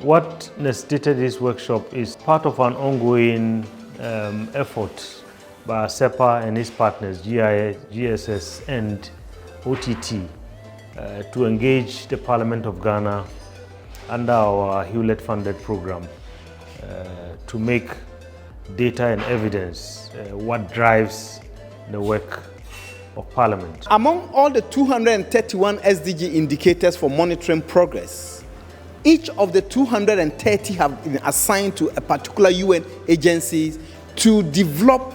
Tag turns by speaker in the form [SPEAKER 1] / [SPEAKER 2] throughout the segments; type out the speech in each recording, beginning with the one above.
[SPEAKER 1] What necessitated this workshop is part of an ongoing effort by Acepa and its partners, GIS, GSS and OTT, to engage the Parliament of Ghana under our Hewlett-funded program to make data and evidence what drives the work of Parliament.
[SPEAKER 2] Among all the 231 SDG indicators for monitoring progress, each of the 230 have been assigned to a particular UN agency to develop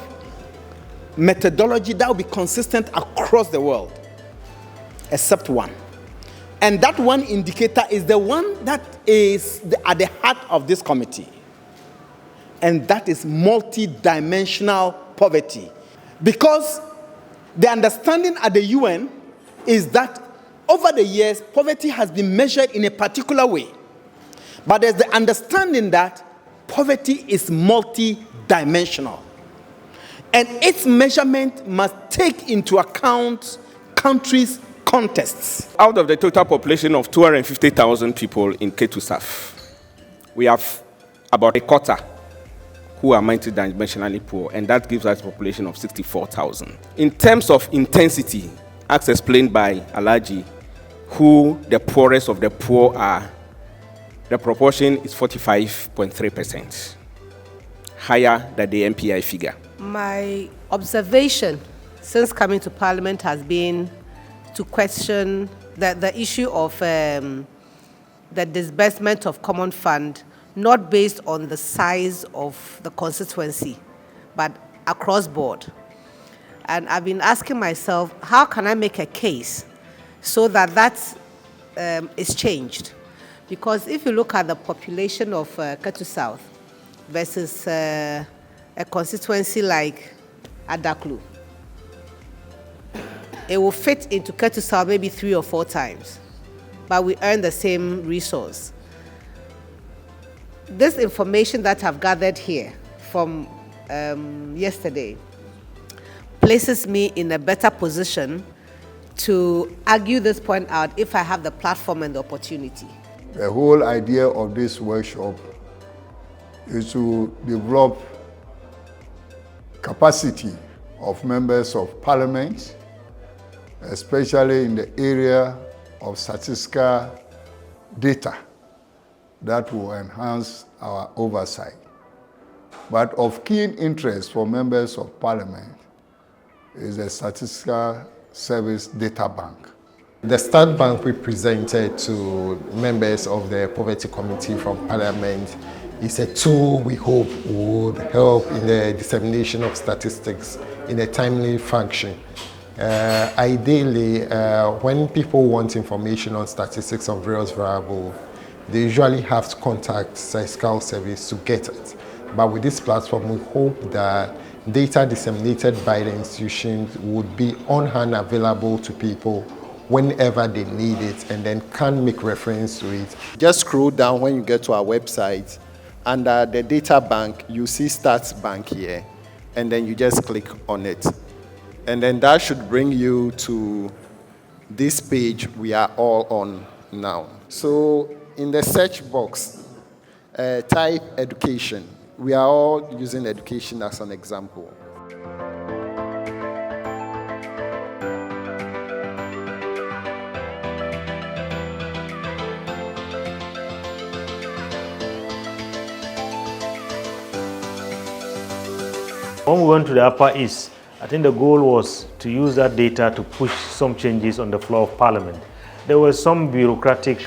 [SPEAKER 2] methodology that will be consistent across the world, except one. And that one indicator is the one that is at the heart of this committee, and that is multidimensional poverty. Because the understanding at the UN is that over the years, poverty has been measured in a particular way. But there's the understanding that poverty is multidimensional. And its measurement must take into account countries' contexts.
[SPEAKER 3] Out of the total population of 250,000 people in K2SAF, we have about a quarter who are multidimensionally poor, and that gives us a population of 64,000. In terms of intensity, as explained by Alaji, who the poorest of the poor are, the proportion is 45.3%, higher than the MPI figure.
[SPEAKER 4] My observation since coming to Parliament has been to question the issue of the disbursement of common fund, not based on the size of the constituency, but across board. And I've been asking myself, how can I make a case so that is changed? Because if you look at the population of Ketu South versus a constituency like Adaklu, it will fit into Ketu South maybe 3 or 4 times, but we earn the same resource. This information that I've gathered here from yesterday places me in a better position to argue this point out if I have the platform and the opportunity.
[SPEAKER 5] The whole idea of this workshop is to develop capacity of members of Parliament, especially in the area of statistical data that will enhance our oversight. But of keen interest for members of Parliament is the Statistical Service Data Bank.
[SPEAKER 6] The Stat Bank we presented to members of the Poverty Committee from Parliament is a tool we hope would help in the dissemination of statistics in a timely fashion. Ideally, when people want information on statistics on various variables, they usually have to contact Statistical Service to get it. But with this platform, we hope that data disseminated by the institutions would be on hand available to people whenever they need it, and then can make reference to it.
[SPEAKER 7] Just scroll down when you get to our website. Under the data bank, you see Stats Bank here, and then you just click on it. And then that should bring you to this page we are all on now. So in the search box, type education. We are all using education as an example.
[SPEAKER 1] When we went to the Upper East, I think the goal was to use that data to push some changes on the floor of Parliament. There were some bureaucratic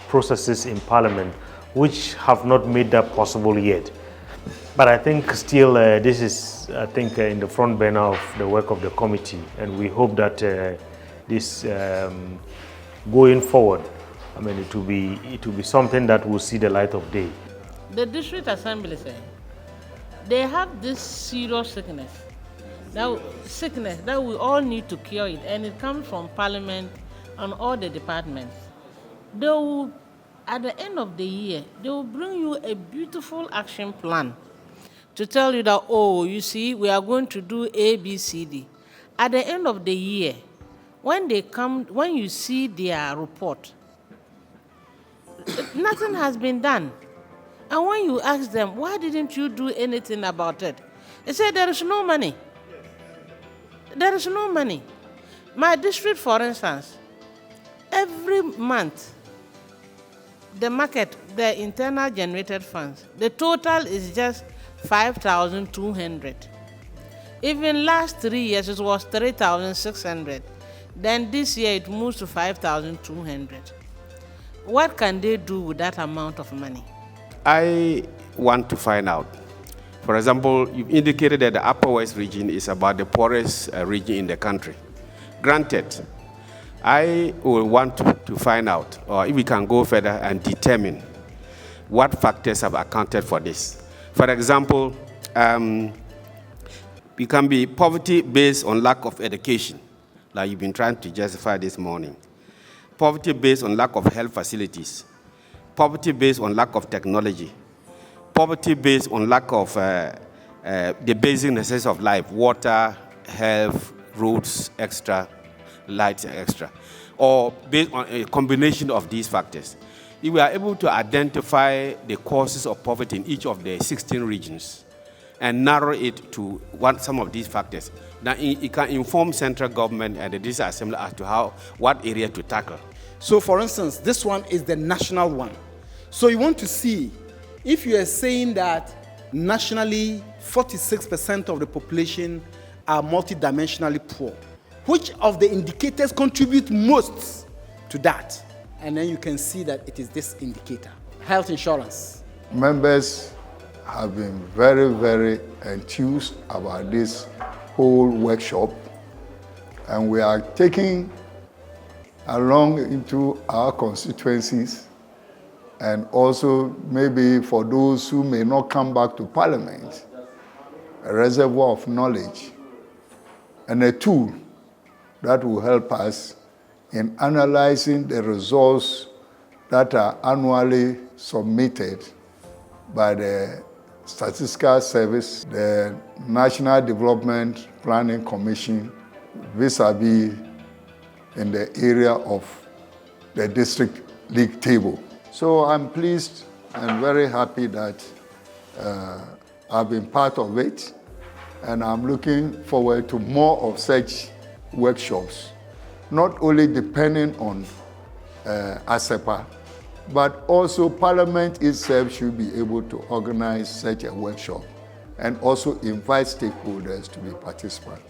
[SPEAKER 1] processes in Parliament which have not made that possible yet. But I think still this is, in the front burner of the work of the committee, and we hope that this going forward, it will be something that will see the light of day.
[SPEAKER 8] The district assembly said they have this serious sickness that we all need to cure it, and it comes from Parliament and all the departments. They will, at the end of the year, they will bring you a beautiful action plan to tell you that, oh, you see, we are going to do A, B, C, D. At the end of the year, when they come, when you see their report, Nothing has been done. And when you ask them, why didn't you do anything about it? They say there is no money. There is no money. My district, for instance, every month, the market, the internal generated funds, the total is just 5,200. Even last 3 years, it was 3,600. Then this year, it moves to 5,200. What can they do with that amount of money?
[SPEAKER 9] I want to find out. For example, you've indicated that the Upper West region is about the poorest region in the country. Granted, I will want to find out, or if we can go further and determine what factors have accounted for this. For example, it can be poverty based on lack of education, like you've been trying to justify this morning. Poverty based on lack of health facilities. Poverty based on lack of technology. Poverty based on lack of the basic necessities of life, water, health, roads, extra, lights, extra. Or based on a combination of these factors. If we are able to identify the causes of poverty in each of the 16 regions and narrow it to some of these factors, then it can inform central government and the district assembly as to what area to tackle.
[SPEAKER 2] So for instance, this one is the national one. So you want to see if you are saying that nationally 46% of the population are multidimensionally poor, which of the indicators contribute most to that? And then you can see that it is this indicator, health insurance.
[SPEAKER 5] Members have been very, very enthused about this whole workshop, and we are taking along into our constituencies, and also maybe for those who may not come back to Parliament, a reservoir of knowledge and a tool that will help us in analyzing the results that are annually submitted by the Statistical Service, the National Development Planning Commission, vis-a-vis in the area of the district league table. So I'm pleased and very happy that I've been part of it, and I'm looking forward to more of such workshops, not only depending on Acepa, but also Parliament itself should be able to organize such a workshop and also invite stakeholders to be participants.